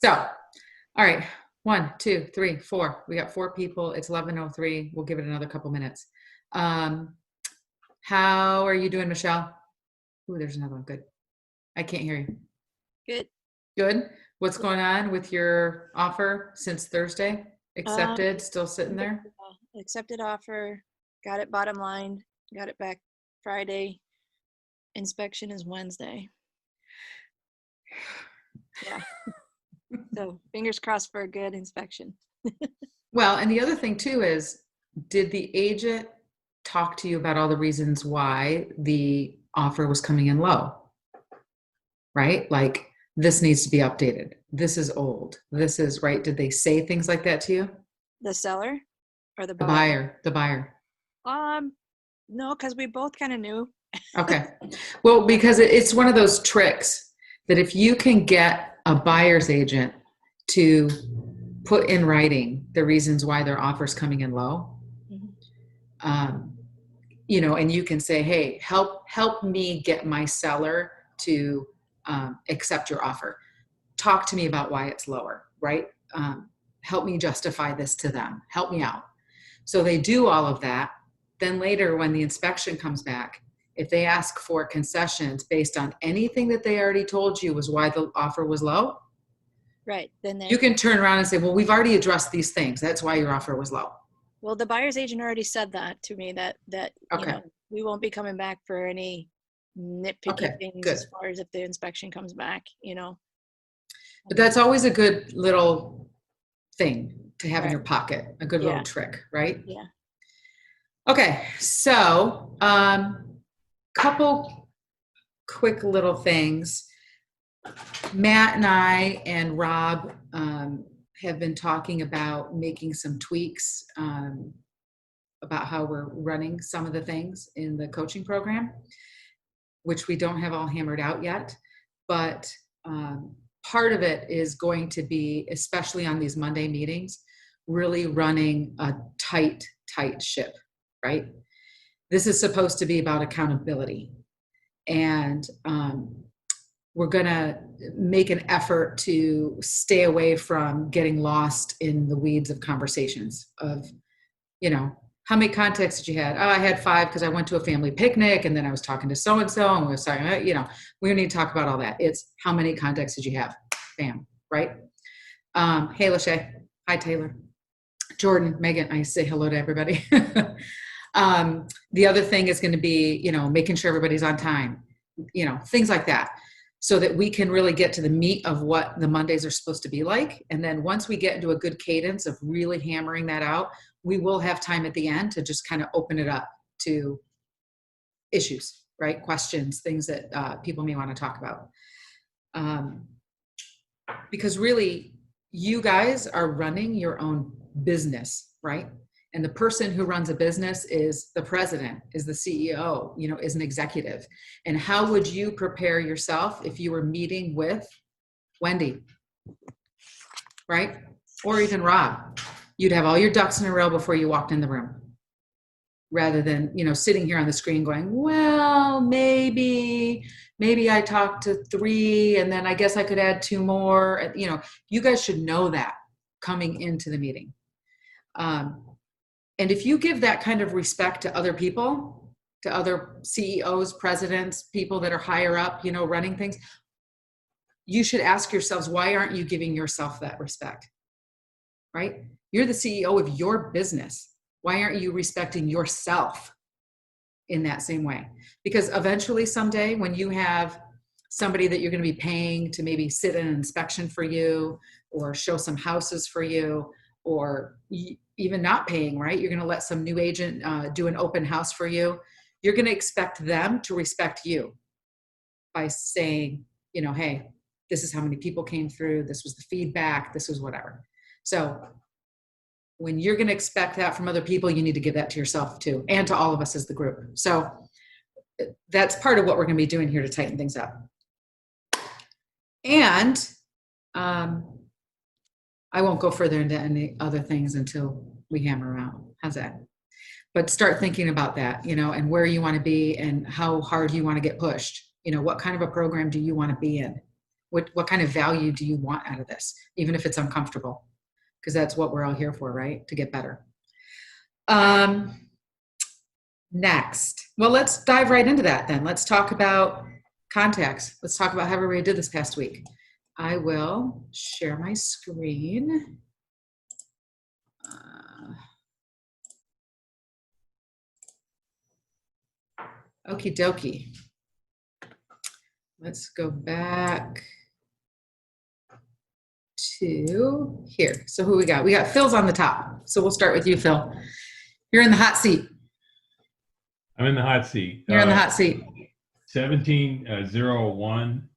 So, all right. 1, 2, 3, 4. We got 4 people. It's 11:03. We'll give it another couple minutes. Um, how are you doing, Michelle? Ooh, there's another one. Good. I can't hear you. Good. Good. What's going on with your offer since Thursday? Um, Accepted, still sitting there? Accepted offer, got it bottom line, got it back Friday. Inspection is Wednesday. Yeah. So fingers crossed for a good inspection. Well, and the other thing too is, did the agent talk to you about all the reasons why the offer was coming in low? Right? Like, this needs to be updated. This is old. This is right. Did they say things like that to you? The seller or the The buyer? buyer, the buyer. No, because we both kind of knew. Okay. Well, because it's one of those tricks that if you can get a buyer's agent to put in writing the reasons why their offer's coming in low, Mhm. um, and you can say, hey, help me get my seller to accept your offer. Talk to me about why it's lower, right? Help me justify this to them. Help me out. So they do all of that. Then later, when the inspection comes back, if they ask for concessions based on anything that they already told you was why the offer was low, Right. Then you they, can turn around and say, well, we've already addressed these things. That's why your offer was low. well, the buyer's agent already said that to me that Okay. we won't be coming back for any nitpicky Okay, things good. as far as if the inspection comes back. But that's always a good little thing to have in Right. your pocket, a good little Yeah. trick, right? Yeah. Okay, so couple quick little things. Matt and I and Rob have been talking about making some tweaks about how we're running some of the things in the coaching program, which we don't have all hammered out yet. But part of it is going to be, especially on these Monday meetings, really running a tight ship, right? This is supposed to be about accountability. And we're going to make an effort to stay away from getting lost in the weeds of conversations of, how many contacts did you have? Oh, I had 5 because I went to a family picnic and then I was talking to so-and-so and we were talking about, we don't need to talk about all that. It's how many contacts did you have? Bam, right? Hey, Lachey. Hi, Taylor. Jordan, Megan, I say hello to everybody. The other thing is going to be, making sure everybody's on time, things like that, so that we can really get to the meat of what the Mondays are supposed to be like. And then once we get into a good cadence of really hammering that out, we will have time at the end to just kind of open it up to issues, right? Questions, things that people may want to talk about. Because really, you guys are running your own business, right? And the person who runs a business is the president, is the CEO, is an executive. And how would you prepare yourself if you were meeting with Wendy, right? Or even Rob? You'd have all your ducks in a row before you walked in the room, rather than, sitting here on the screen going, well, maybe I talked to 3 and then I guess I could add 2 more. You guys should know that coming into the meeting. And if you give that kind of respect to other people, to other CEOs, presidents, people that are higher up, running things, you should ask yourselves, why aren't you giving yourself that respect? Right? You're the CEO of your business. Why aren't you respecting yourself in that same way? Because eventually someday when you have somebody that you're going to be paying to maybe sit in an inspection for you or show some houses for you, or even not paying, right? You're going to let some new agent do an open house for you. You're going to expect them to respect you by saying, hey, this is how many people came through. This was the feedback. This was whatever. So when you're going to expect that from other people, you need to give that to yourself too, and to all of us as the group. So that's part of what we're going to be doing here to tighten things up. And I won't go further into any other things until we hammer out. How's that? But start thinking about that, and where you want to be and how hard you want to get pushed. What kind of a program do you want to be in? What kind of value do you want out of this, even if it's uncomfortable? Because that's what we're all here for, right? To get better. Next, well, let's dive right into that then. Let's talk about contacts. Let's talk about how everybody did this past week. I will share my screen. Okie dokie. Let's go back to here. So who we got? We got Phil's on the top. So we'll start with you, Phil. You're in the hot seat. I'm in the hot seat. You're in the hot seat. 1701.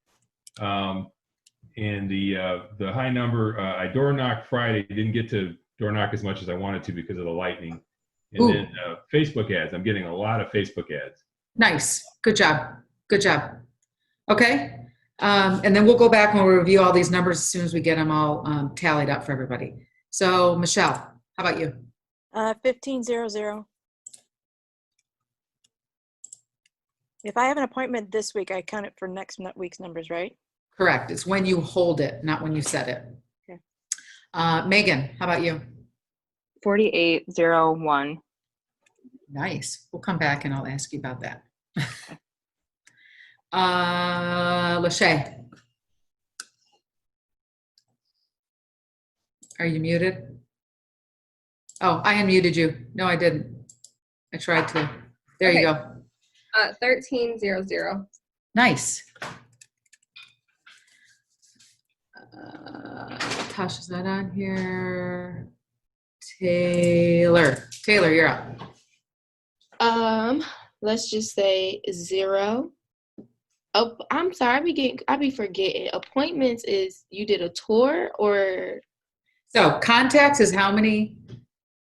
And the high number, I door knocked Friday. Didn't get to door knock as much as I wanted to because of the lightning. And Ooh. then Facebook ads. I'm getting a lot of Facebook ads. Nice. Good job. Good job. Okay. And then we'll go back and we'll review all these numbers as soon as we get them all tallied up for everybody. So Michelle, how about you? 1500. If I have an appointment this week, I count it for next week's numbers, right? Correct. It's when you hold it, not when you set it. Okay. Megan, how about you? 4801. Nice. We'll come back and I'll ask you about that. Lachey. Are you muted? Oh, I unmuted you. No, I didn't. I tried to. There you go. 1300. Nice. Tasha's not on here. Taylor, you're up. Let's just say 0. Oh, I'm sorry, I be forgetting. Appointments is you did a tour or? So contacts is how many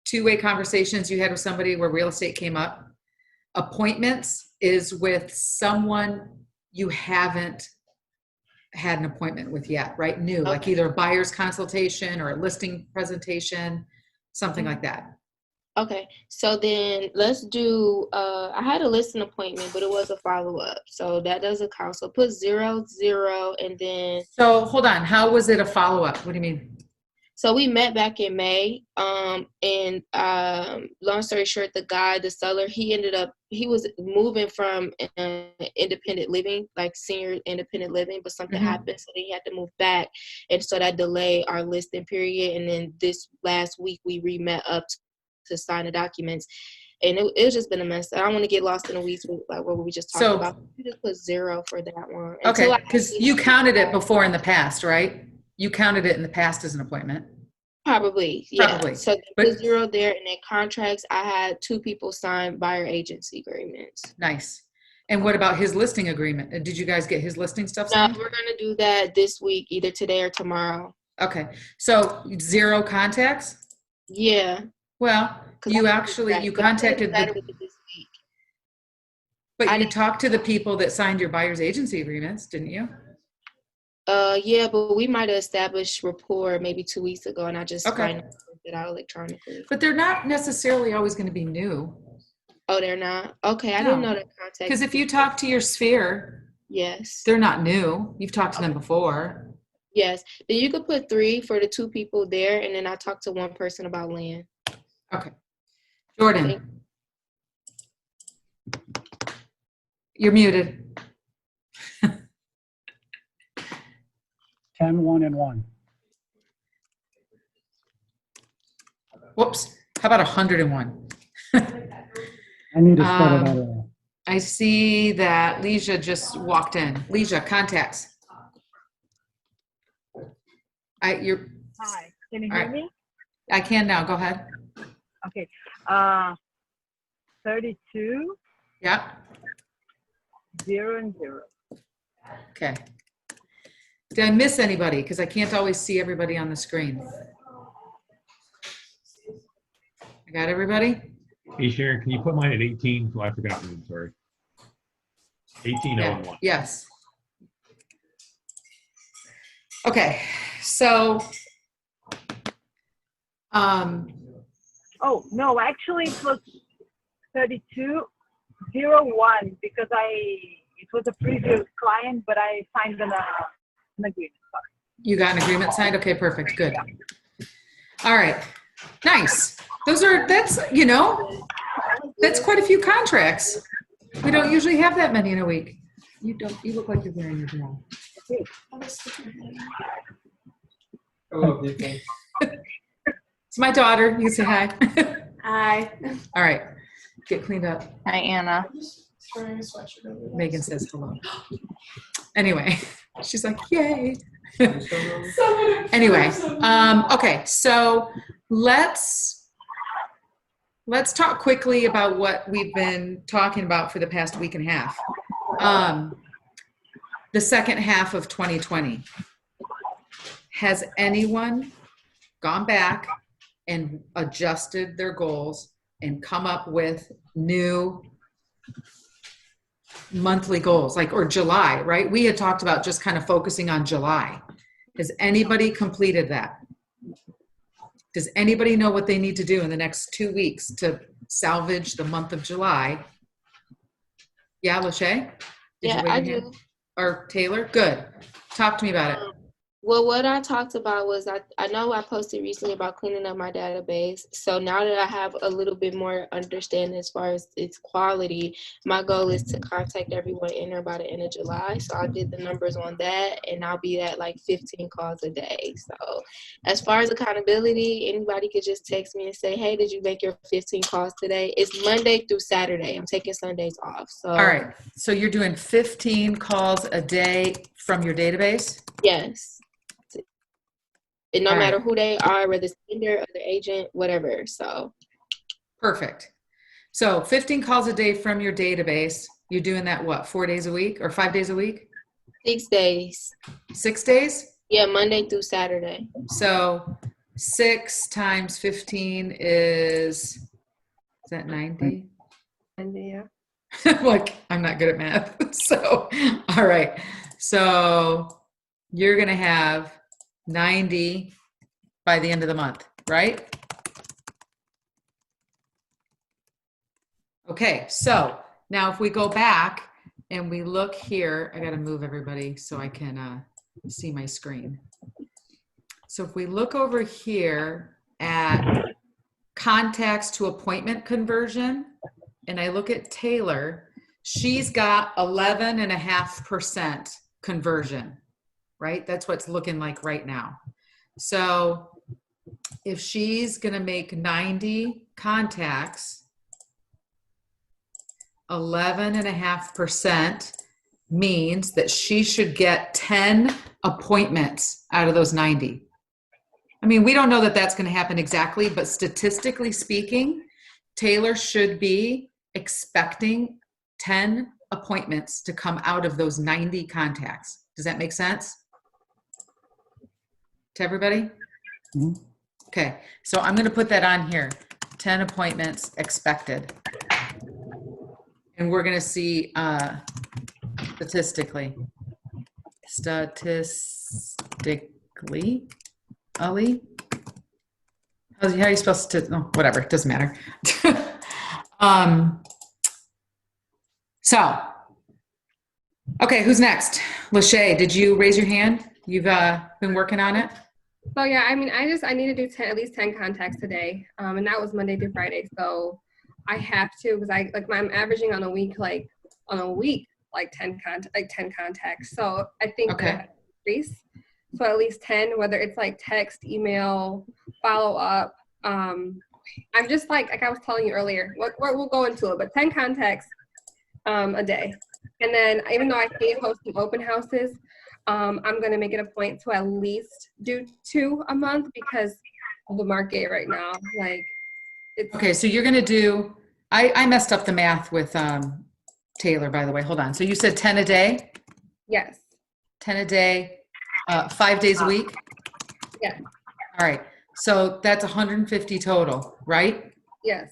two-way conversations you had with somebody where real estate came up. Appointments is with someone you haven't had an appointment with yet, right? New, Okay. Like either a buyer's consultation or a listing presentation, something like that. Okay, so then let's do, I had a listing appointment, but it was a follow-up. So that doesn't count. So put 0, 0, and then. So hold on, how was it a follow-up? What do you mean? So we met back in May, and long story short, the seller, he was moving from independent living, like senior independent living, but something happened, so he had to move back, and so that delayed our listing period. And then this last week we re-met up to sign the documents, and it's just been a mess. I don't want to get lost in the weeds with like what we just talked about. We just put 0 for that one. Okay, because you counted it before in the past, right? You counted it in the past as an appointment. Probably, yeah. Probably. So put 0 there, and then contracts, I had 2 people sign buyer agency agreements. Nice. And what about his listing agreement? Did you guys get his listing stuff No, signed? we're gonna do that this week, either today or tomorrow. Okay, so 0 contacts? Yeah. Well, you contacted this week. but you talked to the people that signed your buyer's agency agreements, didn't you? Yeah, but we might have established rapport maybe 2 weeks ago, and I just Okay. it out electronically. But they're not necessarily always going to be new. Oh, they're not? Okay, I No. didn't know that contact. Because if you talk to your sphere, yes, they're not new. You've talked to them before. yes. Then you could put 3 for the 2 people there, and then I talked to 1 person about land. Okay. Jordan. You're muted. 10, 1, and 1. Whoops. How about 101? I need to start it out. I see that Leisha just walked in. Leisha, contacts. Hi, can you hear me? I can now. Go ahead. Okay. 32, Yeah. 0, and 0. Okay. Did I miss anybody? Because I can't always see everybody on the screen. I got everybody? Hey, Sharon, can you put mine at 18? Oh, I forgot. I'm sorry. 1801. Yes. Okay. So, Oh, no, actually it was 3201 because it was a previous client, but I signed an agreement. You got an agreement signed? Okay, perfect, good. All right, nice. That's quite a few contracts. We don't usually have that many in a week. You look like you're wearing your bra. Hello, people. It's my daughter, you can say hi. Hi. All right, get cleaned up. Hi, Anna. Wearing a sweatshirt over there. Megan says hello. Anyway, she's like, yay. Anyway, okay, so let's talk quickly about what we've been talking about for the past week and a half. The second half of 2020. Has anyone gone back and adjusted their goals and come up with new monthly goals, or July, right? We had talked about just kind of focusing on July. Has anybody completed that? Does anybody know what they need to do in the next 2 weeks to salvage the month of July? Yeah, Lachey? Yeah, I do. Or Taylor? Good. Talk to me about it. Well, what I talked about was I know I posted recently about cleaning up my database. So now that I have a little bit more understanding as far as its quality, my goal is to contact everyone in there by the end of July. So I did the numbers on that, and I'll be at like 15 calls a day. So as far as accountability, anybody could just text me and say, hey, did you make your 15 calls today? It's Monday through Saturday. I'm taking Sundays off. So all right. So you're doing 15 calls a day from your database? yes. And no All right. matter who they are, whether it's vendor or the agent, whatever. So Perfect. So 15 calls a day from your database. You're doing that, what, 4 days a week or 5 days a week? 6 days. 6 days? Yeah, Monday through Saturday. So 6 times 15 is that 90? Yeah. Like, I'm not good at math. So, all right. So you're going to have 90 by the end of the month, right? Okay, so now if we go back and we look here, I got to move everybody so I can see my screen. So if we look over here at contacts to appointment conversion, and I look at Taylor, she's got 11.5% conversion, right? That's what it's looking like right now. So if she's going to make 90 contacts, 11.5% means that she should get 10 appointments out of those 90. I mean, we don't know that that's going to happen exactly, but statistically speaking, Taylor should be expecting 10 appointments to come out of those 90 contacts. Does that make sense to everybody? Mhm. Okay, so I'm going to put that on here, 10 appointments expected. And we're going to see statistically, Ali? How are you supposed to, oh, whatever, it doesn't matter. So, okay, who's next? Lachey, did you raise your hand? You've been working on it? So yeah, I mean, I need to do at least 10 contacts today, and that was Monday through Friday. So I have to, because I'm averaging on a week like 10 contacts. So I think Okay. that increase. So at least 10, whether it's like text, email, follow up. I'm just like I was telling you earlier. We'll go into it, but 10 contacts a day, and then even though I hate hosting open houses. I'm going to make it a point to at least do 2 a month because of the market right now. Like, it's Okay, so you're going to do, I messed up the math with Taylor, by the way. Hold on. So you said 10 a day? yes, 10 a day, 5 days a week? Yeah. All right. So that's 150 total, right? yes.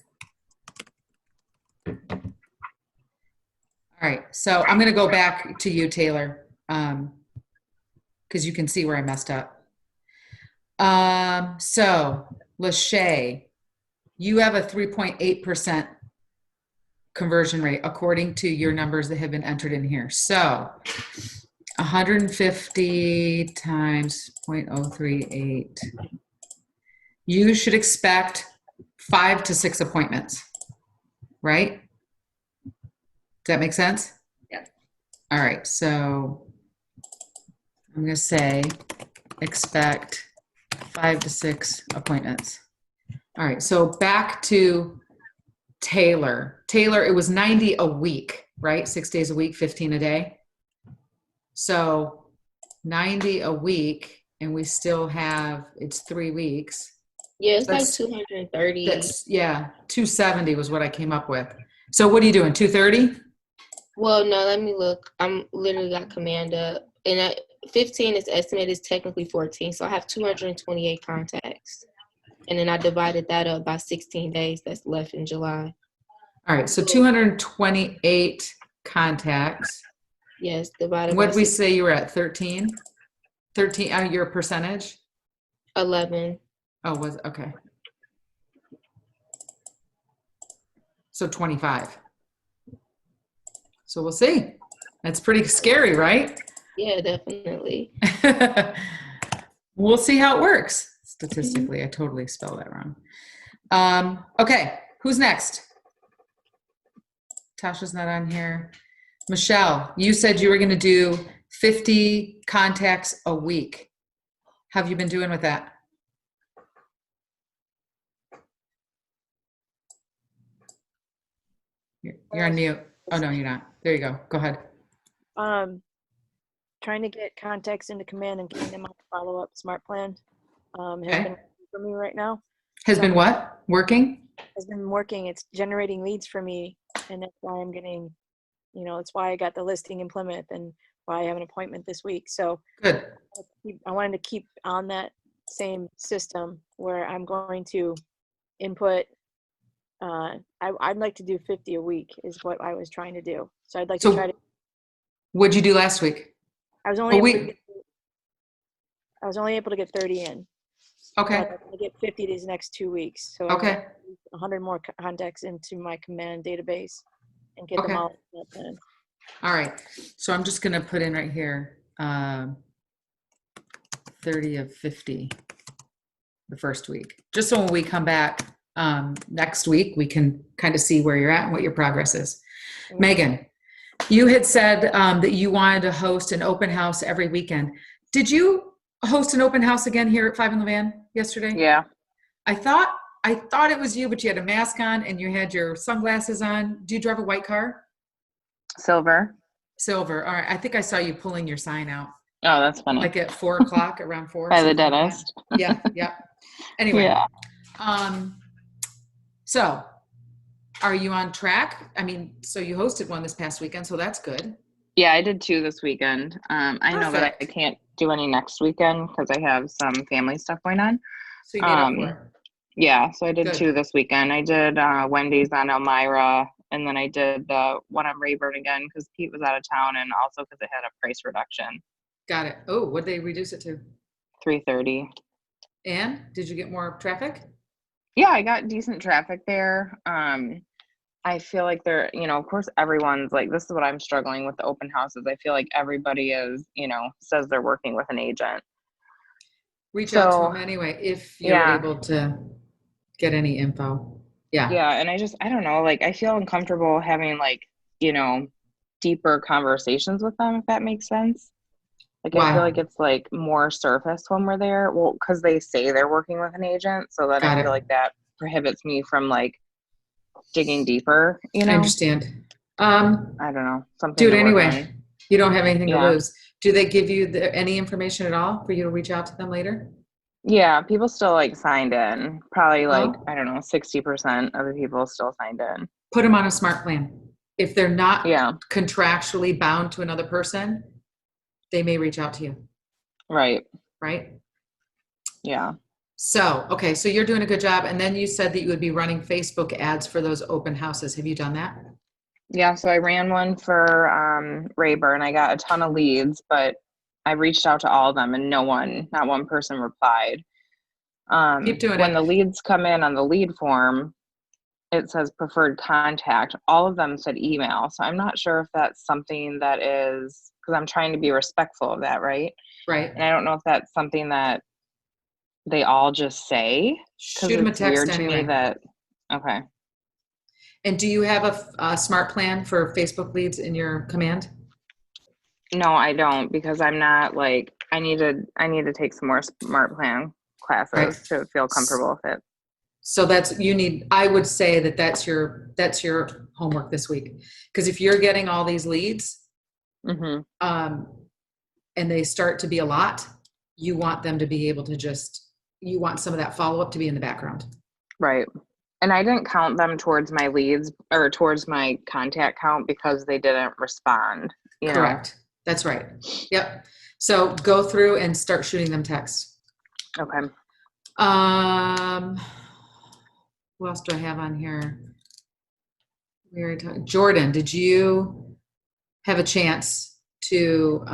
All right. So I'm going to go back to you, Taylor, because you can see where I messed up. So Lachey, you have a 3.8% conversion rate according to your numbers that have been entered in here. So 150 times 0.038. You should expect 5 to 6 appointments, right? Does that make sense? Yes. All right, so I'm going to say expect 5 to 6 appointments. All right, so back to Taylor. Taylor, it was 90 a week, right? 6 days a week, 15 a day. So 90 a week, and we still have, it's 3 weeks. Yeah, it's like That's- 230. That's, yeah, 270 was what I came up with. So what are you doing, 230? Well, no, let me look. I'm literally got command up. And 15 is estimated, is technically 14. So I have 228 contacts. And then I divided that up by 16 days that's left in July. All right, so 228 contacts. Yes, divided What by did we say you were at, 13? 13, your percentage? 11. Oh, was, okay. So 25. So we'll see. That's pretty scary, right? Yeah, definitely. We'll see how it works. Statistically, I totally spelled that wrong. Okay, who's next? Tasha's not on here. Michelle, you said you were going to do 50 contacts a week. How have you been doing with that? You're on mute. Oh, no, you're not. There you go. Go ahead. Trying to get contacts into command and getting them on the follow-up smart plan has Okay. been for me right now. Has been what? Working? Has been working. It's generating leads for me, and that's why I'm getting, it's why I got the listing in Plymouth and why I have an appointment this week. So Good. I wanted to keep on that same system where I'm going to input. I'd like to do 50 a week is what I was trying to do. So I'd like to try to. What'd you do last week? I was only able to get 30 in. Okay. I'm going to get 50 these next 2 weeks. So Okay. I want 100 more contacts into my command database and get Okay. them all in that plan. All right. So I'm just going to put in right here 30 of 50 the first week. Just so when we come back next week, we can kind of see where you're at and what your progress is. Megan, you had said that you wanted to host an open house every weekend. Did you host an open house again here at 5 in the Van yesterday? Yeah. I thought it was you, but you had a mask on and you had your sunglasses on. Do you drive a white car? Silver. Silver. All right. I think I saw you pulling your sign out. Oh, that's funny. Like at 4 o'clock, around 4. By the something like that. dentist. Yeah. Yeah. Anyway. Yeah. So are you on track? I mean, so you hosted one this past weekend, so that's good. Yeah, I did 2 this weekend. I know that I Perfect. can't do any next weekend because I have some family stuff going on. So you made up for it. Yeah, so I did Good. 2 this weekend. I did Wendy's on Elmira, and then I did one on Rayburn again because Pete was out of town, and also because it had a price reduction, Got it. Oh, what'd they reduce it to? $330. And did you get more traffic? Yeah, I got decent traffic there. I feel like they're, of course, everyone's like, this is what I'm struggling with the open houses. I feel like everybody is, says they're working with an agent. Reach out to So, them anyway if you're yeah. able to get any info. Yeah. Yeah, and I don't know, like, I feel uncomfortable having, like, deeper conversations with them, if that makes sense. Like, Why? I feel like it's, like, more surface when we're there. Well, because they say they're working with an agent, so then Got I it. feel like that prohibits me from, like, digging deeper, I understand. I don't know. Something Do it to work anyway. on. You don't have anything to Yeah. lose. Do they give you any information at all for you to reach out to them later? Yeah, people still, like, signed in. Probably, like, Oh. I don't know, 60% of the people still signed in. Put them on a smart plan. If they're not Yeah, contractually bound to another person, they may reach out to you, right. right? Yeah. So, okay, so you're doing a good job. And then you said that you would be running Facebook ads for those open houses. Have you done that? Yeah, so I ran one for Rayburn. I got a ton of leads, but I reached out to all of them and not one person replied. Keep doing when it. the leads come in on the lead form, it says preferred contact. All of them said email. So I'm not sure if that's something that is because I'm trying to be respectful of that, right? Right. And I don't know if that's something that they all just say. 'Cause Shoot them a it's text weird to anyway. me that, okay. And do you have a smart plan for Facebook leads in your command? No, I don't, because I'm not like, I need to take some more smart plan classes Right. to feel comfortable with it. So I would say that's your homework this week. Because if you're getting all these leads, Mm-hmm. and they start to be a lot, you want them to be able to you want some of that follow-up to be in the background. Right. And I didn't count them towards my leads or towards my contact count because they didn't respond. You Correct. That's right. Yep. So go through and start shooting them texts. know? Okay. Who else do I have on here? We already talked. Jordan, did you have a chance to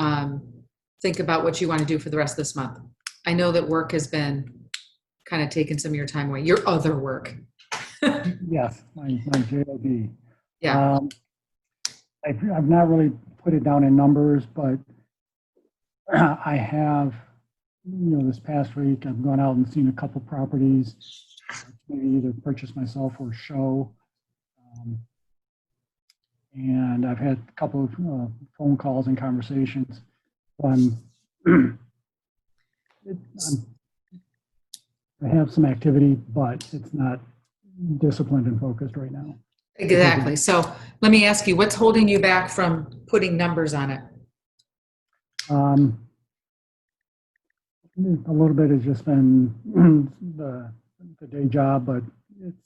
think about what you want to do for the rest of this month? I know that work has been kind of taking some of your time away. Your other work. Yes, my JOB. Yeah. I've not really put it down in numbers, but I have, this past week, I've gone out and seen a couple properties, maybe either purchase myself or show. And I've had a couple of phone calls and conversations. I have some activity, but it's not disciplined and focused right now. Exactly. So let me ask you, what's holding you back from putting numbers on it? A little bit has just been the day job, but it's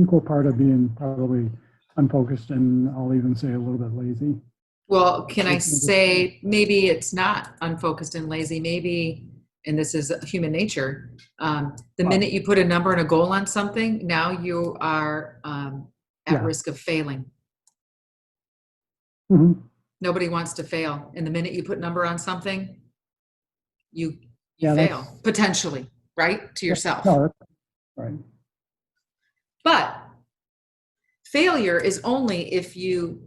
equal part of being probably unfocused and I'll even say a little bit lazy. Well, can I say maybe it's not unfocused and lazy? Maybe, and this is human nature, the minute you put a number and a goal on something, now you are at risk of failing. Mm-hmm. Nobody wants to fail. And the minute you put number on something, you Yeah, fail, potentially, right? To yourself. Right. But failure is only if you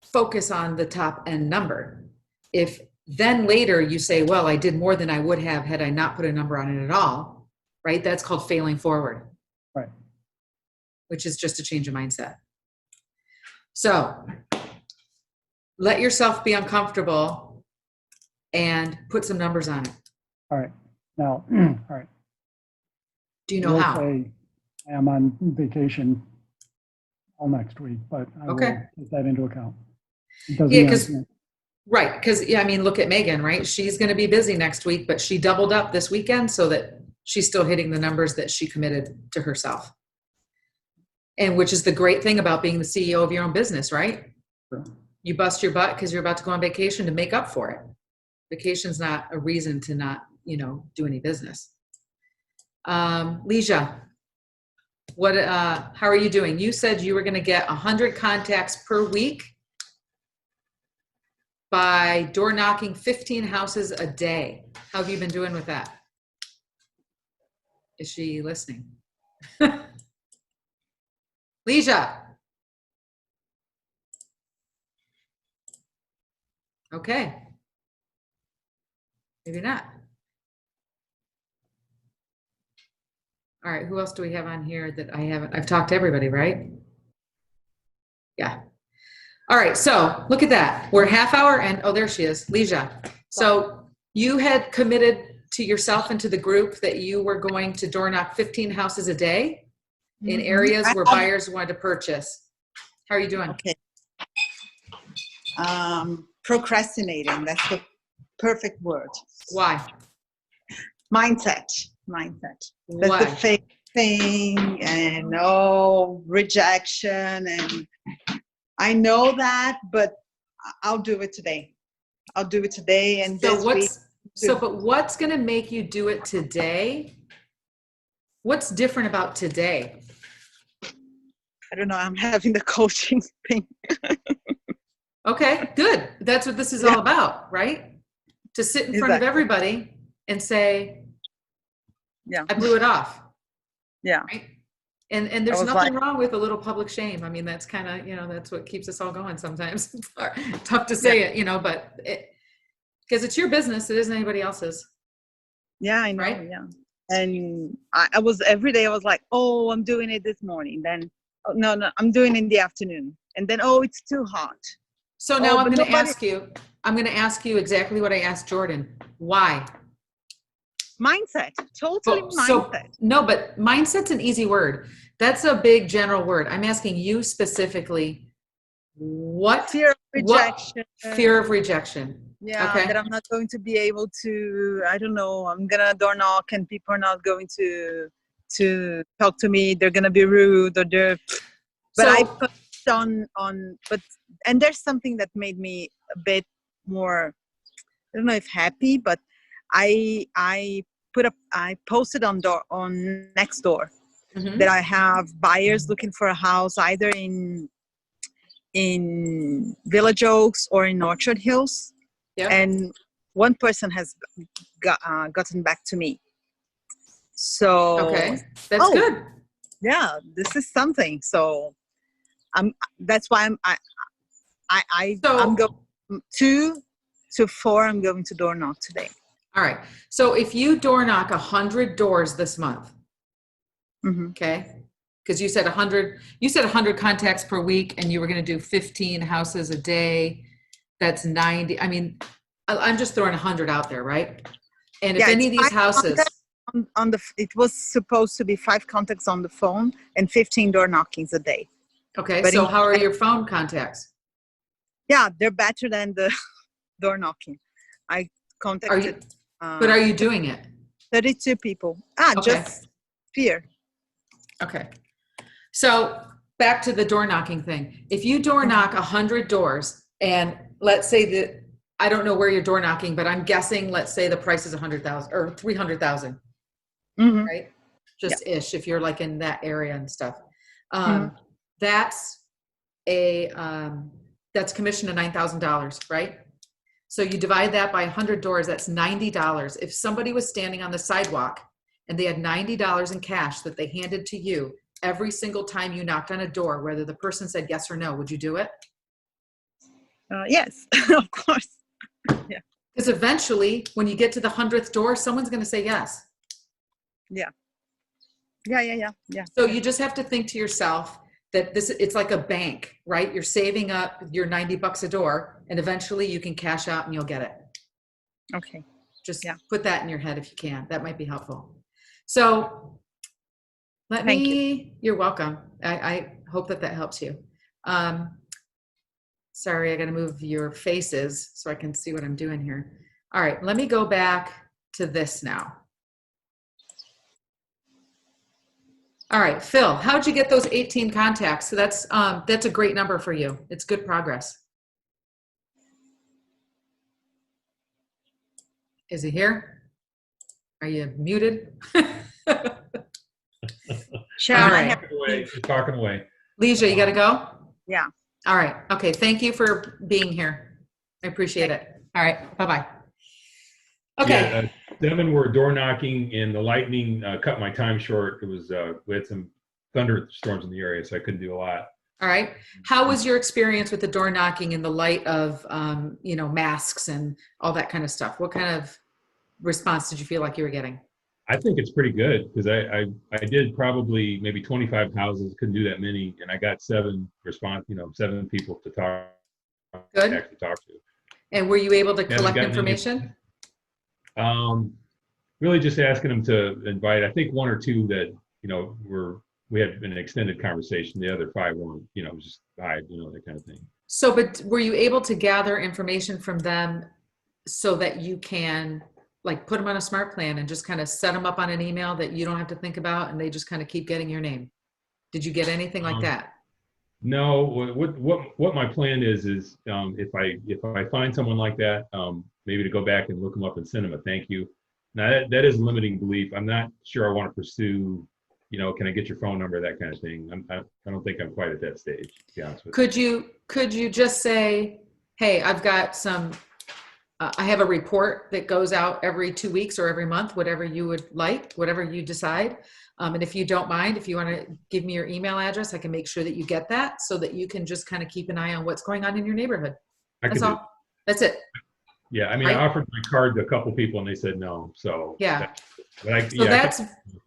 focus on the top end number. If then later you say, well, I did more than I would have had I not put a number on it at all, right? That's called failing forward. Right. Which is just a change of mindset. So let yourself be uncomfortable and put some numbers on it. All right. Now, all right. Do you know how? I am on vacation all next week, but I will take that into account. Yeah, because I mean, look at Megan, right? She's going to be busy next week, but she doubled up this weekend so that she's still hitting the numbers that she committed to herself. And which is the great thing about being the CEO of your own business, right? Sure. You bust your butt because you're about to go on vacation to make up for it. Vacation's not a reason to not, do any business. Leisha, how are you doing? You said you were going to get 100 contacts per week by door knocking 15 houses a day. How have you been doing with that? Is she listening? Leisha. Okay. Maybe not. All right, who else do we have on here that I haven't? I've talked to everybody, right? Yeah. All right, so look at that. We're half hour and, oh, there she is, Leisha. So you had committed to yourself and to the group that you were going to door knock 15 houses a day in areas where buyers wanted to purchase. How are you doing? Okay. Procrastinating, that's the perfect word. Why? Mindset. That's Why? the fake thing and rejection. And I know that, but I'll do it today. And So this week. but what's going to make you do it today? What's different about today? I don't know. I'm having the coaching thing. Okay, good. That's what this is all about, right? To sit in front of everybody and say, I blew it off. Yeah. Right? And there's was nothing wrong with a little public shame. I mean, that's kind of, that's what keeps us all going sometimes. It's tough to say it, but because it's your business, it isn't anybody else's. Yeah, I know. Right? Yeah. And I was every day, I was like, oh, I'm doing it this morning. Then, oh, no, I'm doing it in the afternoon. And then, oh, it's too hot. So now Oh, I'm but going to nobody- I'm going to ask you exactly what I asked Jordan. Why? Mindset. Totally So, mindset. no, but mindset's an easy word. That's a big general word. I'm asking you specifically, what Fear of what- rejection. fear of rejection? Yeah, Okay. that I'm not going to be able to, I don't know, I'm gonna door knock and people are not going to talk to me. They're gonna be rude or they're, but I So- focused and there's something that made me a bit more, I don't know if happy, but I posted on Nextdoor Mhm. that I have buyers looking for a house either in Village Oaks or in Orchard Hills. Yep. And one person has gotten back to me. So Okay. That's Oh. good. yeah, this is something. So that's why So- I'm going 2 to 4. I'm going to door knock today. All right. So if you door knock 100 doors this month, Mhm. okay? Because you said 100 contacts per week and you were going to do 15 houses a day. That's 90. I mean, I'm just throwing 100 out there, right? And if Yeah, any of it's these 5 houses, It was supposed to be 5 contacts on the phone and 15 door knockings a day. okay, But so in- how are your phone contacts? Yeah, they're better than the door knocking. I contacted. But are you doing it? 32 people. Okay. Just fear. Okay. So back to the door knocking thing. If you door knock 100 doors and let's say that, I don't know where you're door knocking, but I'm guessing, let's say the price is 100,000 or 300,000, Mhm. right? Just ish, if you're like in that area and stuff. Mhm. That's that's commission of $9,000, right? So you divide that by 100 doors, that's $90. If somebody was standing on the sidewalk and they had $90 in cash that they handed to you every single time you knocked on a door, whether the person said yes or no, would you do it? Yes, of course. Because eventually, when you get to the 100th door, someone's going to say yes. Yeah. So you just have to think to yourself that it's like a bank, right? You're saving up your $90 a door, and eventually you can cash out and you'll get it. Okay. Just Yeah. put that in your head if you can. That might be helpful. So Thank you're welcome. I hope that helps you. Sorry, I got to move your faces so I can see what I'm doing here. All right, let me go back to this now. All right, Phil, how'd you get those 18 contacts? So that's a great number for you. It's good progress. Is he here? Are you muted? Sharon, All I right. have, You're talking away. Leisha, you got to go? yeah. All right. Okay. Thank you for being here. I appreciate it. All right. Bye-bye. Okay. Yeah, 7 were door knocking, and the lightning cut my time short. It was we had some thunderstorms in the area, so I couldn't do a lot. All right. How was your experience with the door knocking in the light of, masks and all that kind of stuff? What kind of response did you feel like you were getting? I think it's pretty good because I did probably maybe 25 houses, couldn't do that many, and I got 7 people to talk. Good. Actually talk to. And were you able to Haven't collect gotten any- information? Really just asking them to invite. I think 1 or 2 that we had an extended conversation. The other 5 weren't. It was just hi, that kind of thing. So, but were you able to gather information from them so that you can like put them on a smart plan and just kind of set them up on an email that you don't have to think about and they just kind of keep getting your name? Did you get anything like that? No, what my plan is if I find someone like that, maybe to go back and look them up and send them a thank you. Now that is limiting belief. I'm not sure I want to pursue, can I get your phone number, that kind of thing. I don't think I'm quite at that stage, to be honest with you. Could you just say, hey, I've got some I have a report that goes out every 2 weeks or every month, whatever you would like, whatever you decide. And if you don't mind, if you want to give me your email address, I can make sure that you get that so that you can just kind of keep an eye on what's going on in your neighborhood. I That's could do. all. That's it. Yeah, I mean, Right. I offered my card to a couple people and they said no, so. Yeah. But I, So yeah,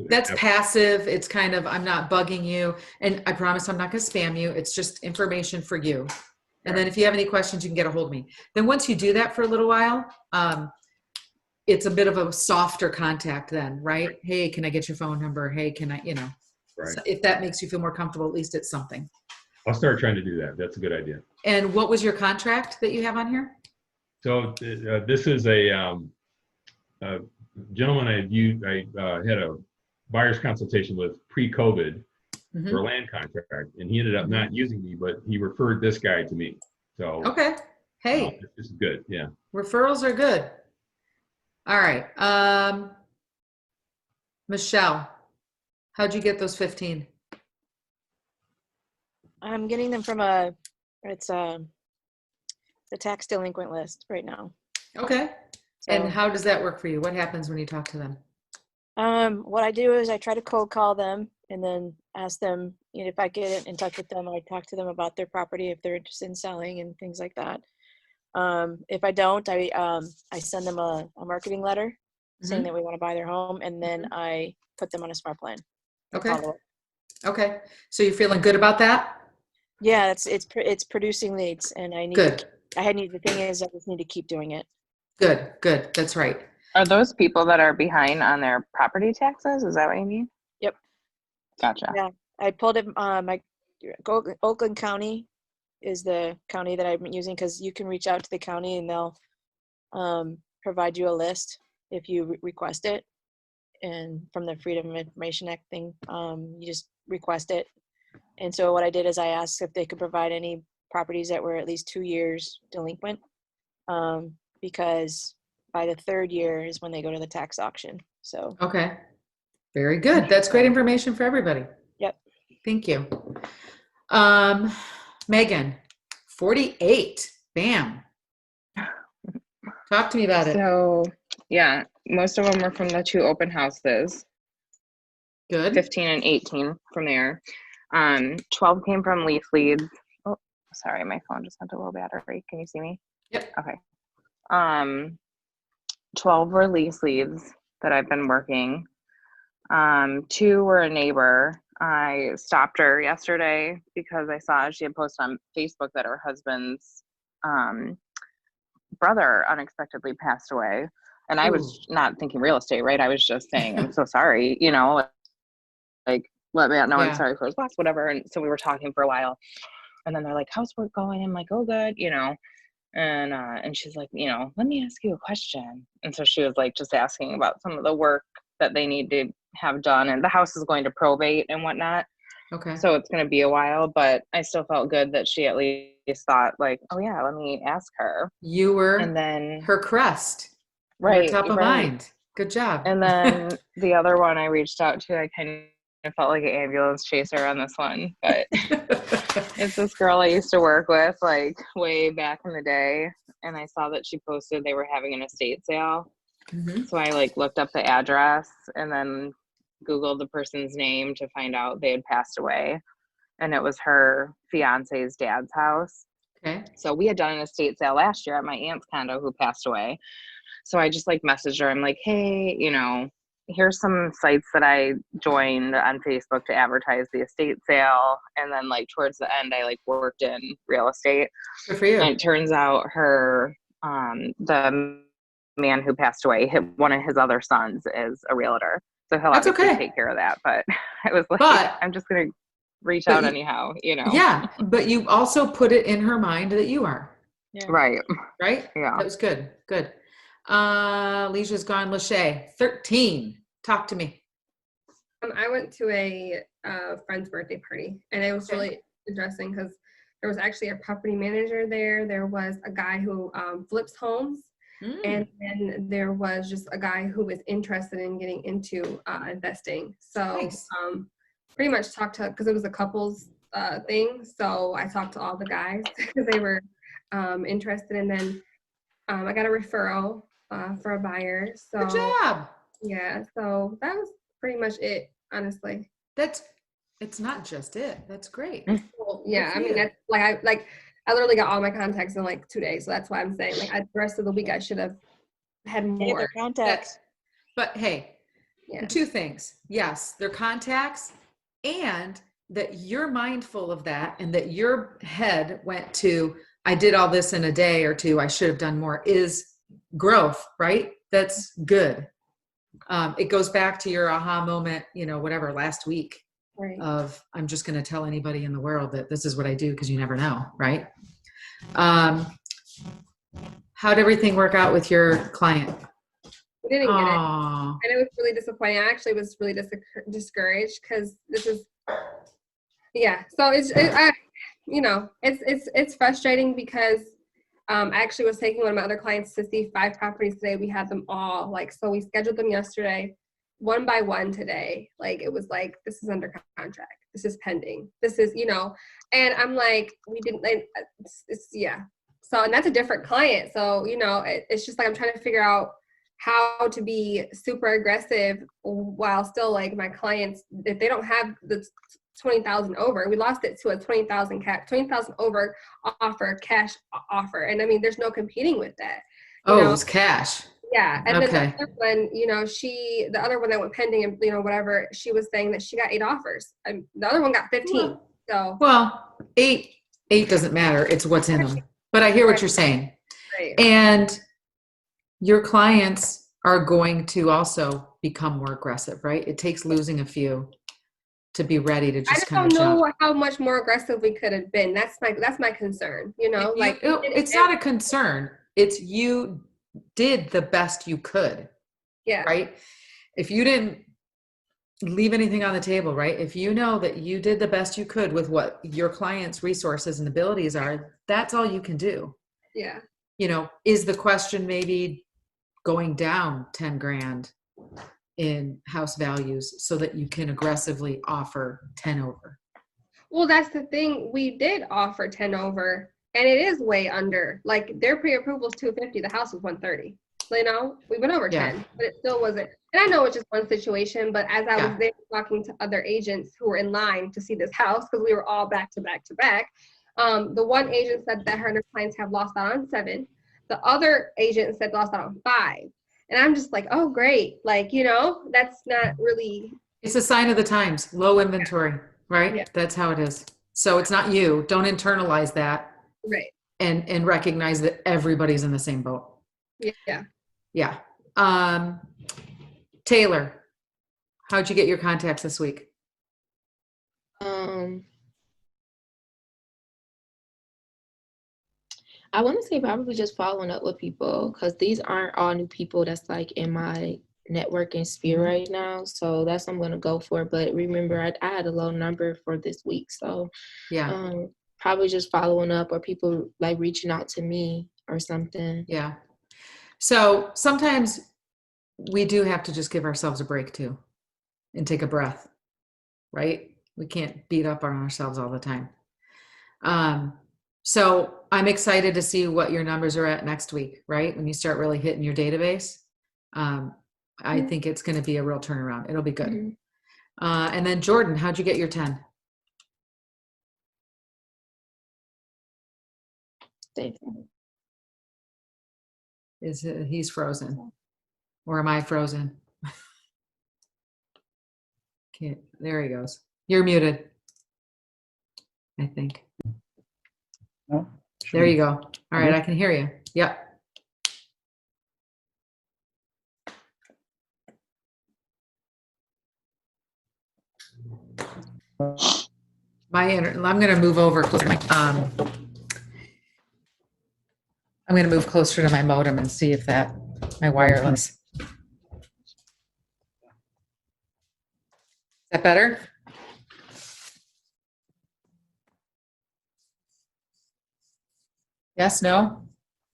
that's passive. It's kind of, I'm not bugging you. And I promise I'm not going to spam you. It's just information for you. And then if you have any questions, you can get a hold of me. Then once you do that for a little while, it's a bit of a softer contact then, right? Hey, can I get your phone number? Hey, can I, Right. so if that makes you feel more comfortable, at least it's something. I'll start trying to do that. That's a good idea. And what was your contract that you have on here? So this is a gentleman I had a buyer's consultation with pre-COVID Mhm. for a land contract, and he ended up not using me, but he referred this guy to me. So Okay. Hey, this is good. Yeah. referrals are good. All right. Michelle, how'd you get those 15? I'm getting them from the tax delinquent list right now. Okay. So, And how does that work for you? What happens when you talk to them? what I do is I try to cold call them and then ask them, if I get in touch with them, I talk to them about their property, if they're interested in selling and things like that. If I don't, I send them a marketing letter saying that we want to buy their home, and then I put them on a smart plan. Okay. Follow up. Okay. So you're feeling good about that? Yeah, it's producing leads, and I need Good. the thing is I just need to keep doing it. Good. Good. That's right. Are those people that are behind on their property taxes? Is that what you mean? Yep. Gotcha. Yeah, I pulled it. Oakland County is the county that I'm using, because you can reach out to the county and they'll provide you a list if you request it. And from the Freedom of Information Act thing, you just request it. And so what I did is I asked if they could provide any properties that were at least 2 years delinquent, because by the 3rd year is when they go to the tax auction. So Okay. Very good. That's great information for everybody. Yep. Thank you. Megan, 48. Bam. Talk to me about it. So, yeah, most of them were from the 2 open houses, Good. 15 and 18 from there. 12 came from lease leads. Oh, sorry, my phone just went a little battery. Can you see me? Yep. Okay. 12 were lease leads that I've been working. 2 were a neighbor. I stopped her yesterday because I saw she had posted on Facebook that her husband's brother unexpectedly passed away. And I was not thinking real estate, right? I was just saying, I'm so sorry, like, let Matt know I'm sorry for his loss, whatever. And so we were talking for a while. And then they're like, how's work going? I'm like, oh, good, And she's like, let me ask you a question. And so she was like just asking about some of the work that they need to have done. And the house is going to probate and whatnot. Okay. So it's going to be a while, but I still felt good that she at least thought like, oh yeah, let me ask her. You were and then her crest. Right. Top of mind. Good job. And then the other one I reached out to, I kind of felt like an ambulance chaser on this one, but it's this girl I used to work with like way back in the day. And I saw that she posted they were having an estate sale. So I like looked up the address and then Googled the person's name to find out they had passed away. And it was her fiance's dad's house. Okay. So we had done an estate sale last year at my aunt's condo who passed away. So I just like messaged her. I'm like, hey, here's some sites that I joined on Facebook to advertise the estate sale. And then like towards the end, I like worked in real estate. Good for you. And it turns out her, the man who passed away, one of his other sons is a realtor. So he'll obviously take care of that. But I was like, I'm just going to reach out anyhow, Yeah. But you also put it in her mind that you are. Yeah. Right. Right? Yeah. That was good. Good. Leisha's gone. Lachey, 13. Talk to me. I went to a friend's birthday party, and it was really interesting because there was actually a property manager there. There was a guy who flips homes, and then there was just a guy who was interested in getting into investing. So pretty much talked to, because it was a couples thing. So I talked to all the guys because they were interested, and then I got a referral for a buyer. So Good job. yeah, so that was pretty much it, honestly. It's not just it. That's great. Well, yeah, for I mean you. that's I literally got all my contacts in like 2 days, so that's why I'm saying like the rest of the week I should have had Hey, more. their contacts. But hey, Yeah. two things. Yes, their contacts, and that you're mindful of that, and that your head went to, I did all this in a day or two, I should have done more, is growth, right? That's good. It goes back to your aha moment, whatever, last week Right. of, I'm just going to tell anybody in the world that this is what I do, because you never know, right? How'd everything work out with your client? We didn't get it. Aw. And it was really disappointing. I actually was really discouraged because this is, yeah. So it's frustrating because I actually was taking one of my other clients to see 5 properties today. We had them all so we scheduled them yesterday, one by one today. Like it was like, this is under contract. This is pending. This is, and I'm like, we didn't, yeah. So, and that's a different client. So, it's just like, I'm trying to figure out how to be super aggressive while still my clients, if they don't have the 20,000 over, we lost it to a 20,000 over offer, cash offer. And I mean, there's no competing with that. It was cash. Yeah. And Okay. then the other one, the other one that went pending and, whatever, she was saying that she got 8 offers. And the other one got 15. Well, 8 doesn't matter. It's what's in them. But I hear what you're saying. Right. And your clients are going to also become more aggressive, right? It takes losing a few to be ready to just kind of don't know jump. how much more aggressive we could have been. That's my concern. It's not a concern. It's you did the best you could. Yeah. Right. If you didn't leave anything on the table, right? If you know that you did the best you could with what your client's resources and abilities are, that's all you can do. Yeah. Is the question maybe going down 10 grand in house values so that you can aggressively offer 10 over? Well, that's the thing. We did offer 10 over, and it is way under. Their pre-approval is 250. The house was 130. We went over 10, but it still wasn't. And I know it's just one situation, but as I was there talking to other agents who were in line to see this house, because we were all back to back to back, the one agent said that her and her clients have lost out on 7. The other agent said lost out on 5. And I'm just like, oh, great. That's not really. It's a sign of the times, low inventory, right? Yeah. That's how it is. So it's not you. Don't internalize that. Right. And recognize that everybody's in the same boat. Yeah. Yeah. Taylor, how'd you get your contacts this week? I want to say probably just following up with people, because these aren't all new people that's in my networking sphere right now. So that's what I'm going to go for. But remember, I had a low number for this week. So yeah, probably just following up, or people reaching out to me or something. Yeah. So sometimes we do have to just give ourselves a break too and take a breath, right? We can't beat up on ourselves all the time. So I'm excited to see what your numbers are at next week, right? When you start really hitting your database, I think it's going to be a real turnaround. It'll be good. Mm-hmm. And then Jordan, how'd you get your 10? He's frozen, or am I frozen? Can't. There he goes. You're muted, I think. No, there you go. All right, I can hear you. Yep. I'm going to move over. I'm going to move closer to my modem and see if my wireless. Is that better? Yes, no?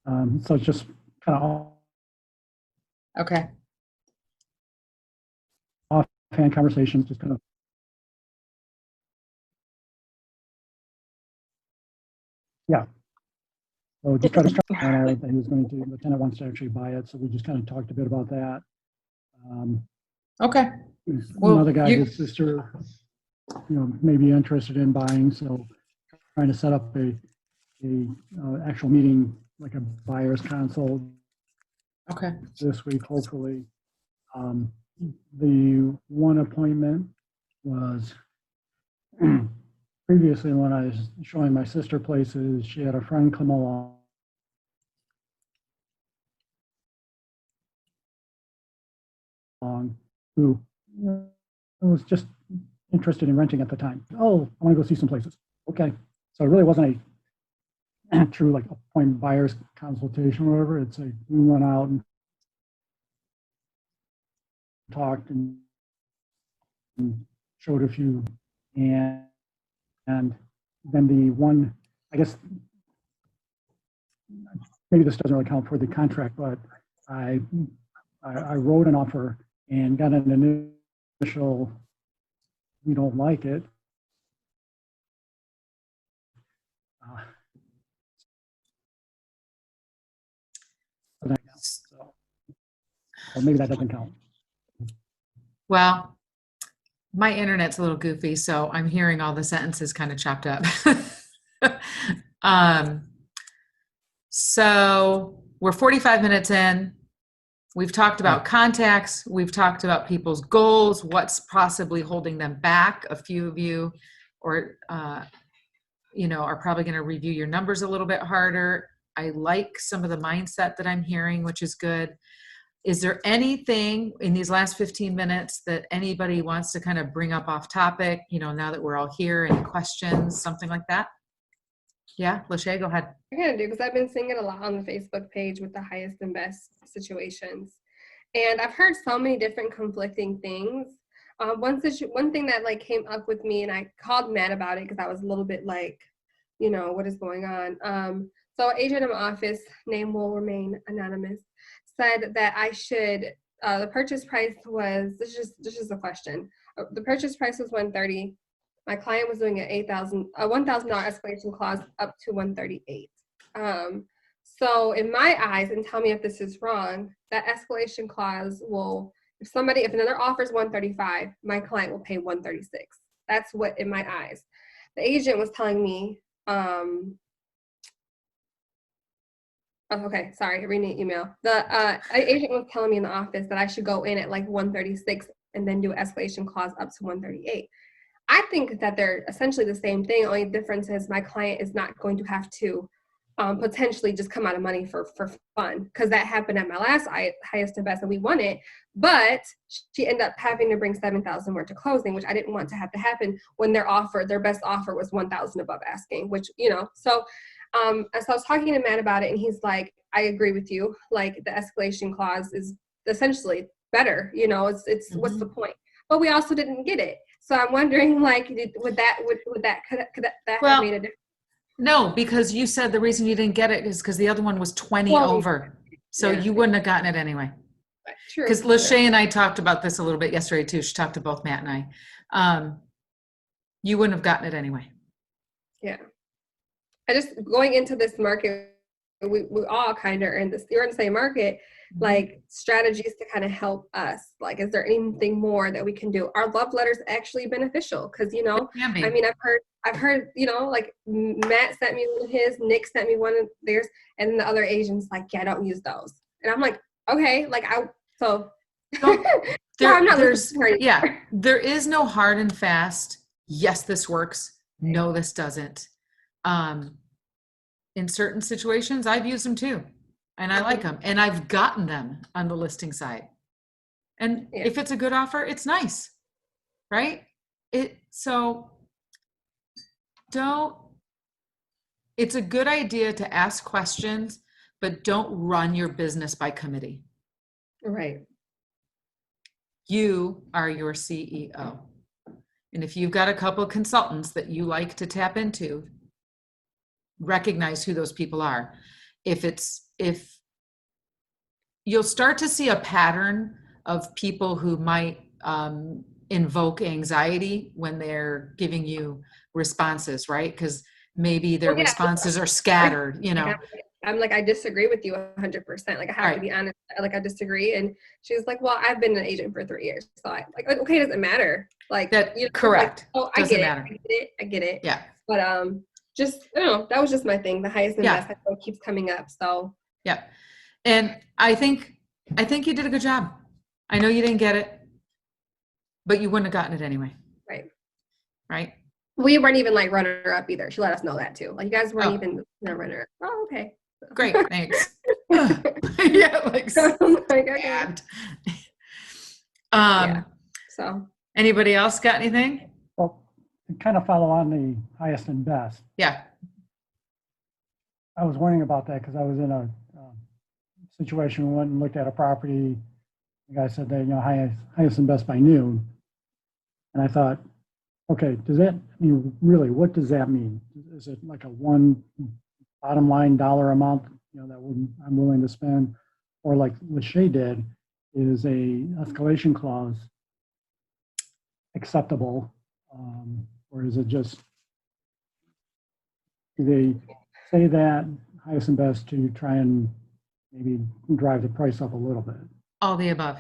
So it's just kind of okay. Offhand conversations, just kind of. Yeah. So just try to find out that he was going to, the tenant wants to actually buy it. So we just kind of talked a bit about that. Okay. There's Well, another guy, you- his sister, may be interested in buying. So trying to set up a actual meeting, like a buyer's consult Okay. this week, hopefully. The one appointment was previously when I was showing my sister places, she had a friend come along who was just interested in renting at the time. Oh, I want to go see some places. Okay. So it really wasn't a true like appointment buyer's consultation or whatever. It's a, we went out and talked and showed a few, and then the one, I guess maybe this doesn't really count for the contract, but I wrote an offer and got an initial, we don't like it. So maybe that doesn't count. Well, my internet's a little goofy, so I'm hearing all the sentences kind of chopped up. So we're 45 minutes in. We've talked about contacts. We've talked about people's goals, what's possibly holding them back. A few of you are probably going to review your numbers a little bit harder. I like some of the mindset that I'm hearing, which is good. Is there anything in these last 15 minutes that anybody wants to kind of bring up off topic, now that we're all here, any questions, something like that? Yeah, Lachey, go ahead. I kind of do, because I've been seeing it a lot on the Facebook page with the highest and best situations. And I've heard so many different conflicting things. One thing that came up with me, and I called Matt about it because I was a little bit what is going on? So an agent in my office, name will remain anonymous, said that I should, the purchase price was, this is a question. The purchase price was $130. My client was doing a $1,000 escalation clause up to $138. So in my eyes, and tell me if this is wrong, that escalation clause will, if another offers $135, my client will pay $136. That's what in my eyes. The agent was telling me, okay, sorry, reading the email. The agent was telling me in the office that I should go in at like 136 and then do an escalation clause up to 138. I think that they're essentially the same thing. Only difference is my client is not going to have to potentially just come out of money for fun, because that happened at my last highest and best, and we won it. But she ended up having to bring $7,000 more to closing, which I didn't want to have to happen when their best offer was $1,000 above asking, which so. So I was talking to Matt about it, and he's like, I agree with you. Like, the escalation clause is essentially better. It's what's the point? But we also didn't get it. So I'm wondering, could that have made a difference? No, because you said the reason you didn't get it is because the other one was 20 over. So you wouldn't have gotten it anyway. True. Because Lachey and I talked about this a little bit yesterday too. She talked to both Matt and I. You wouldn't have gotten it anyway. Yeah. I just, going into this market, we all kind of are in the same market, strategies to kind of help us. Is there anything more that we can do? Are love letters actually beneficial? Because, I mean, I've heard, Matt sent me one of his, Nick sent me one of theirs, and then the other agents yeah, don't use those. And I'm like, okay, there is no hard and fast, yes, this works, no, this doesn't. In certain situations, I've used them too, and I like them, and I've gotten them on the listing side. And if it's a good offer, it's nice, right? It's a good idea to ask questions, but don't run your business by committee. Right. You are your CEO. And if you've got a couple of consultants that you like to tap into, recognize who those people are. If you'll start to see a pattern of people who might invoke anxiety when they're giving you responses, right? Because maybe their responses are scattered, I'm like, I disagree with you 100%. Like I have to be honest. Like I disagree. And she was like, well, I've been an agent for 3 years. So I like, okay, it doesn't matter. Like That, you know, correct. like, oh, I Doesn't get matter. it. I get it. Yeah. But just I don't know, that was just my thing. The highest and Yeah. best I know keeps coming up. So Yeah. And I think you did a good job. I know you didn't get it, but you wouldn't have gotten it anyway. right. Right? We weren't even like runner up either. She let us know that too. Like you guys weren't Oh. even runner up. Oh, okay. Great. Thanks. Yeah. Like, So I'm like, okay. stabbed. Yeah. So Anybody else got anything? Well, to kind of follow on the highest and best, Yeah. I was wondering about that because I was in a situation, went and looked at a property. The guy said that, you know, highest and best by noon. And I thought, okay, does that mean, really, what does that mean? Is it like a one bottom line dollar amount, you know, that I'm willing to spend? Or like Lachey did, is a escalation clause acceptable? Or is it just, do they say that highest and best to try and maybe drive the price up a little bit? All the above.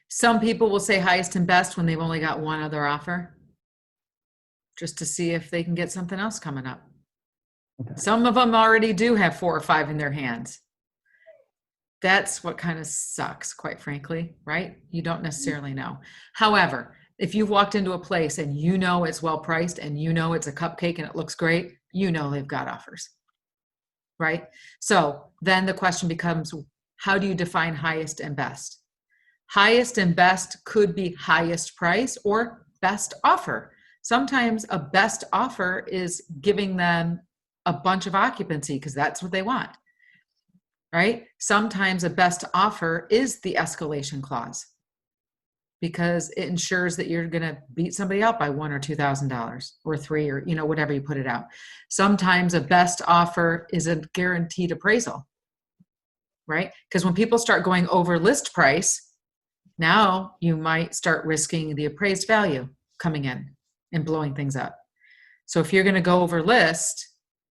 Some people will say highest and best when they've only got one other offer, just to see if they can get something else coming up. Okay. Some of them already do have 4 or 5 in their hands. That's what kind of sucks, quite frankly, right? You don't necessarily know. However, if you've walked into a place and you know it's well priced and you know it's a cupcake and it looks great, you know they've got offers, right? So then the question becomes, how do you define highest and best? Highest and best could be highest price or best offer. Sometimes a best offer is giving them a bunch of occupancy because that's what they want, right? Sometimes a best offer is the escalation clause because it ensures that you're going to beat somebody out by $1,000 or $2,000 or $3,000 or, you know, whatever you put it out. Sometimes a best offer is a guaranteed appraisal, right? Because when people start going over list price, now you might start risking the appraised value coming in and blowing things up. So if you're going to go over list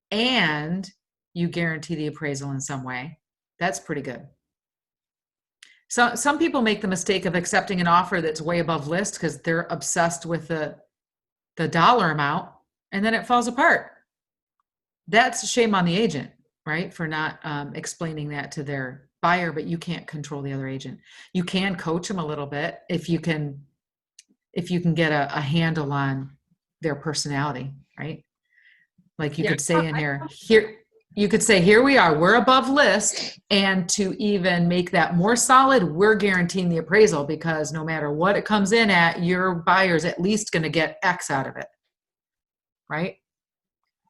and you guarantee the appraisal in some way, that's pretty good. So some people make the mistake of accepting an offer that's way above list because they're obsessed with the dollar amount, and then it falls apart. That's a shame on the agent, right? For not explaining that to their buyer, but you can't control the other agent. You can coach them a little bit if you can get a handle on their personality, right? Like you could say in here, you could say, here we are, we're above list. And to even make that more solid, we're guaranteeing the appraisal because no matter what it comes in at, your buyer's at least going to get X out of it. Right?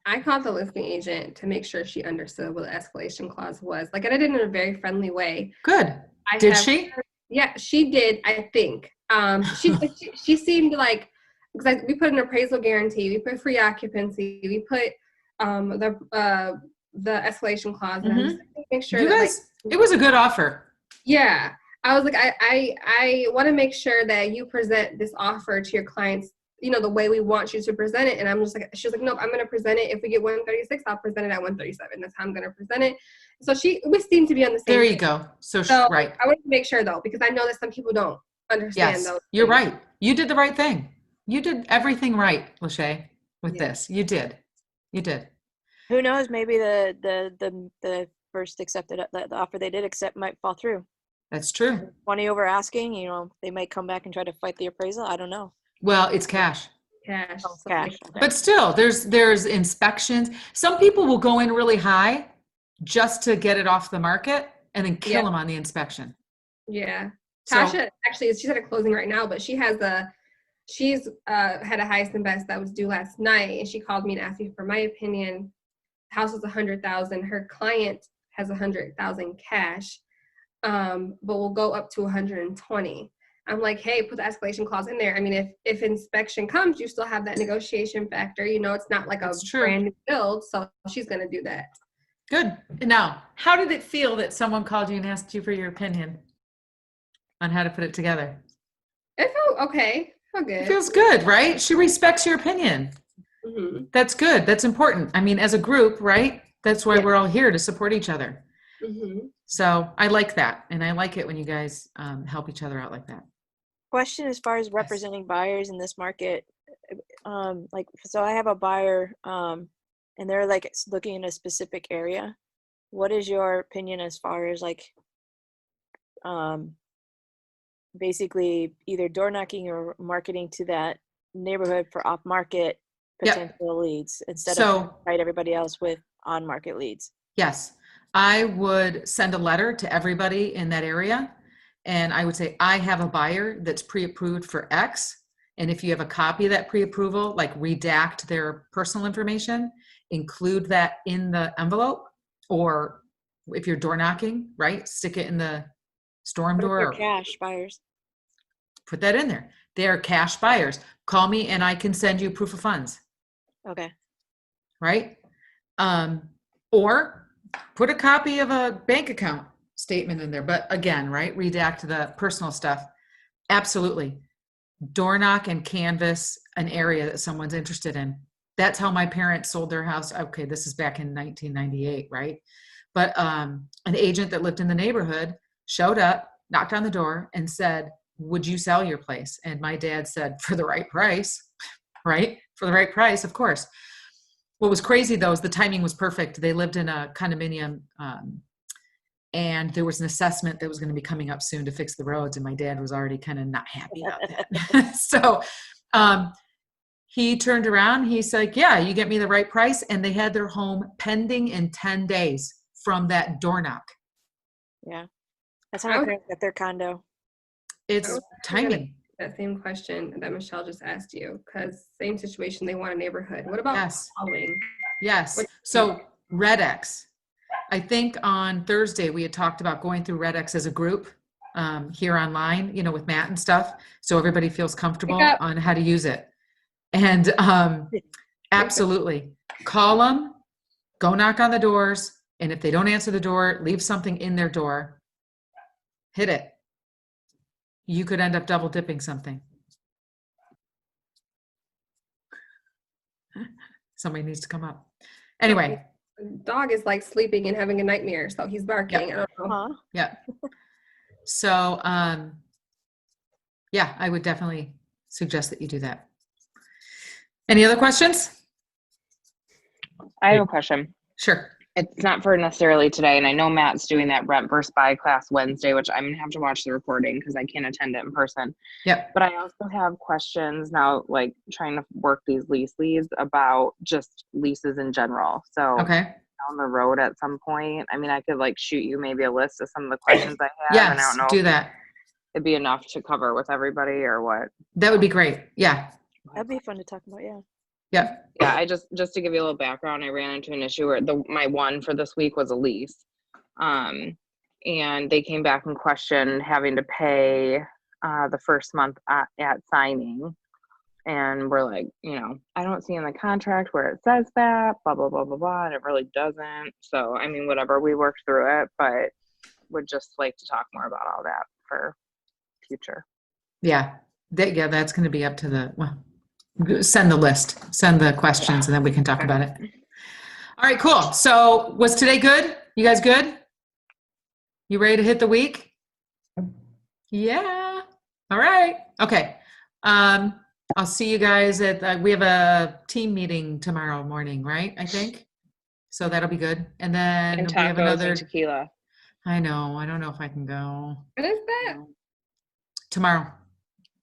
I called the listing agent to make sure she understood what the escalation clause was. Like, and I did it in a very friendly way. Good. Did she? Yeah, she did, I think. She seemed like, because we put an appraisal guarantee, we put free occupancy, we put the escalation clause. And I was like, make sure you that, guys, it was a good offer. Yeah. I was like, I want to make sure that you present this offer to your clients, you know, the way we want you to present it. And I'm just like, she was like, nope, I'm going to present it. If we get 136, I'll present it at 137. That's how I'm going to present it. So we seem to be on the same There you page. go. So right. I want to make sure though, because I know that some people don't understand Yes, those. you're things. right. You did the right thing. You did everything right, Lachey, with this. You did. Who knows? Maybe the first accepted the offer they did accept might fall through. That's true. 20 over asking, you know, they might come back and try to fight the appraisal. I don't know. Well, it's cash. Cash. Oh, cash. Okay. But still, there's inspections. Some people will go in really high just to get it off the market and then kill them on the inspection. Yeah. So- Tasha actually, she's at a closing right now, but she's had a highest and best that was due last night, and she called me and asked me for my opinion. The house is $100,000. Her client has $100,000 cash, but we'll go up to 120. I'm like, hey, put the escalation clause in there. I mean, if inspection comes, you still have that negotiation factor. You know, it's not like a brand new build, so she's going to do that. Good. Now, how did it feel that someone called you and asked you for your opinion on how to put it together? It felt okay. Felt good. It feels good, right? She respects your opinion. Mm-hmm. That's good. That's important. I mean, as a group, right? That's why Yeah. we're all here, to support each other. Mhm. So I like that. And I like it when you guys help each other out like that. Question as far as representing buyers in this market. Like, so I have a buyer, and they're like looking in a specific area. What is your opinion as far as like, basically either door knocking or marketing to that neighborhood for off market Yep. potential leads instead of So, fight everybody else with on market leads? yes, I would send a letter to everybody in that area. And I would say, I have a buyer that's pre-approved for X. And if you have a copy of that pre-approval, like redact their personal information, include that in the envelope. Or if you're door knocking, right, stick it in the storm What if door they're or cash buyers? put that in there. They're cash buyers. Call me and I can send you proof of funds, Okay. right? Or put a copy of a bank account statement in there. But again, right, redact the personal stuff. Absolutely. Door knock and canvas an area that someone's interested in. That's how my parents sold their house. Okay, this is back in 1998, right? But an agent that lived in the neighborhood showed up, knocked on the door, and said, would you sell your place? And my dad said, for the right price, right? For the right price, of course. What was crazy though is the timing was perfect. They lived in a condominium, and there was an assessment that was going to be coming up soon to fix the roads, and my dad was already kind of not happy about that. So he turned around, he's like, yeah, you get me the right price. And they had their home pending in 10 days from that door knock. Yeah. That's how my parents got their condo. It's was timing. That same question that Michelle just asked you, because same situation, they want a neighborhood. What about Yes. following? Yes. So RedX, I think on Thursday we had talked about going through RedX as a group here online, you know, with Matt and stuff. So everybody feels comfortable Pick up. on how to use it. And absolutely call them, go knock on the doors. And if they don't answer the door, leave something in their door, hit it. You could end up double dipping something. Somebody needs to come up. Anyway. The dog is like sleeping and having a nightmare, so he's barking. I don't know. Huh? Yeah. So, yeah, I would definitely suggest that you do that. Any other questions? I have a question. Sure. It's not for necessarily today, and I know Matt's doing that rent versus buy class Wednesday, which I'm gonna have to watch the recording because I can't attend it in person. Yep. But I also have questions now, like trying to work these lease leads about just leases in general. So Okay. down the road at some point, I mean, I could like shoot you maybe a list of some of the questions I have, and I Yes, don't know do if that. it'd be enough to cover with everybody or what. That would be great. Yeah. That'd be fun to talk about. Yeah. Yeah. Yeah, I just to give you a little background, I ran into an issue where my one for this week was a lease. And they came back and questioned having to pay the first month at signing. And we're like, you know, I don't see in the contract where it says that, blah, blah, blah, blah, blah, and it really doesn't. So, I mean, whatever, we worked through it, but would just like to talk more about all that for future. Yeah. Yeah, that's going to be up to the, well, send the list, send the questions, and then we can talk about it. All right, cool. So was today good? You guys good? You ready to hit the week? Yeah. All right. Okay. I'll see you guys at, we have a team meeting tomorrow morning, right? I think. So that'll be good. And then And we have tacos another, and tequila. I know. I don't know if I can go What is that? tomorrow.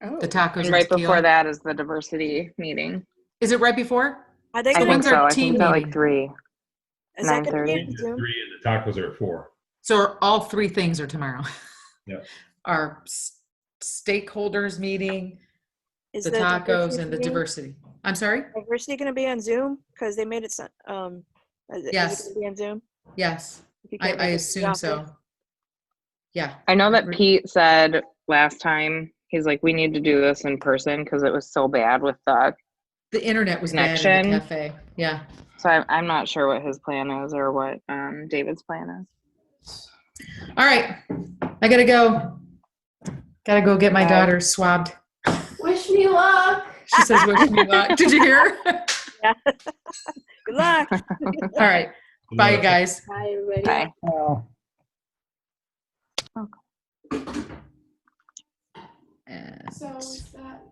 Oh, The tacos And right tequila. before that is the diversity meeting. Is it right before? Are they I So gonna think when's our so. I team think it's at meeting? like 3. Is that gonna be 9:30. on Zoom? 3 and the tacos are at 4. So all three things are tomorrow. Yep. Our stakeholders meeting, Is the diversity tacos, and the meeting- diversity. I'm sorry? Diversity gonna be on Zoom? Because they made it. Is it Yes. gonna be on Zoom? Yes, If you I can't make it to the assume so. office. Yeah. I know that Agree. Pete said last time, he's like, we need to do this in person because it was so bad with the, The internet was bad in the Connection. cafe. Yeah. so I'm not sure what his plan is or what David's plan is. All right. I gotta go. Gotta go get my Bye. daughter swabbed. Wish me luck. She says, wish me luck. Did you hear? Yeah. Good luck. All right. Bye, guys. Bye, everybody. Bye. Well, And So is that